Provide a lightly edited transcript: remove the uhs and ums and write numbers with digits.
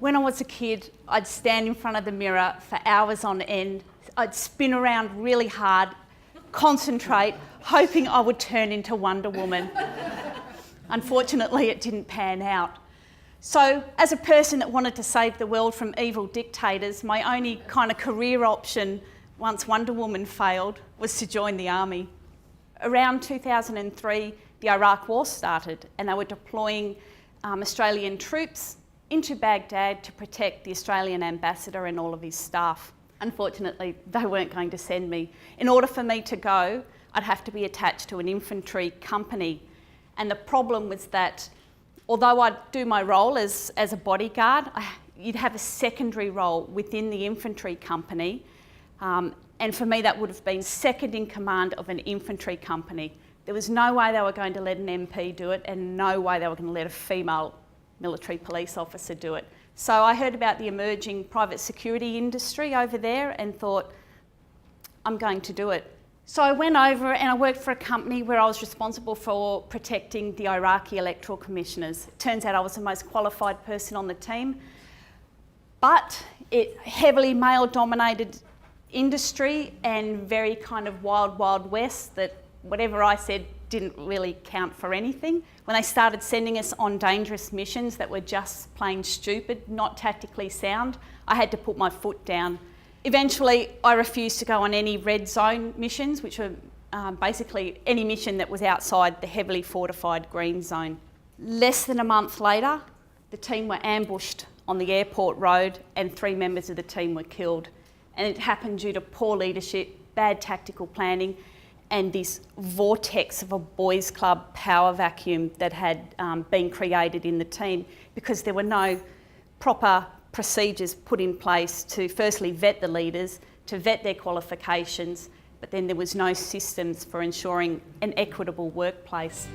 When I was a kid, I'd stand in front of the mirror for hours on end. I'd spin around really hard, concentrate, hoping I would turn into Wonder Woman. Unfortunately, it didn't pan out. So, as a person that wanted to save the world from evil dictators, my only kind of career option, once Wonder Woman failed, was to join the army. Around 2003, the Iraq War started, and they were deploying Australian troops into Baghdad to protect the Australian ambassador and all of his staff. Unfortunately, they weren't going to send me. In order for me to go, I'd have to be attached to an infantry company. And the problem was that although I'd do my role as a bodyguard, you'd have a secondary role within the infantry company. And for me, that would have been second in command of an infantry company. There was no way they were going to let an MP do it, and no way they were going to let a female military police officer do it. So I heard about the emerging private security industry over there and thought, I'm going to do it. So I went over and I worked for a company where I was responsible for protecting the Iraqi electoral commissioners. It turns out I was the most qualified person on the team, but it heavily male-dominated industry and very kind of wild, wild west that whatever I said didn't really count for anything. When they started sending us on dangerous missions that were just plain stupid, not tactically sound, I had to put my foot down. Eventually, I refused to go on any Redzone missions, which were basically any mission that was outside the heavily fortified green zone. Less than a month later, the team were ambushed on the airport road and 3 members of the team were killed. And it happened due to poor leadership, bad tactical planning, and this vortex of a boys' club power vacuum that had been created in the team because there were no proper procedures put in place to firstly vet the leaders, to vet their qualifications, but then there was no systems for ensuring an equitable workplace.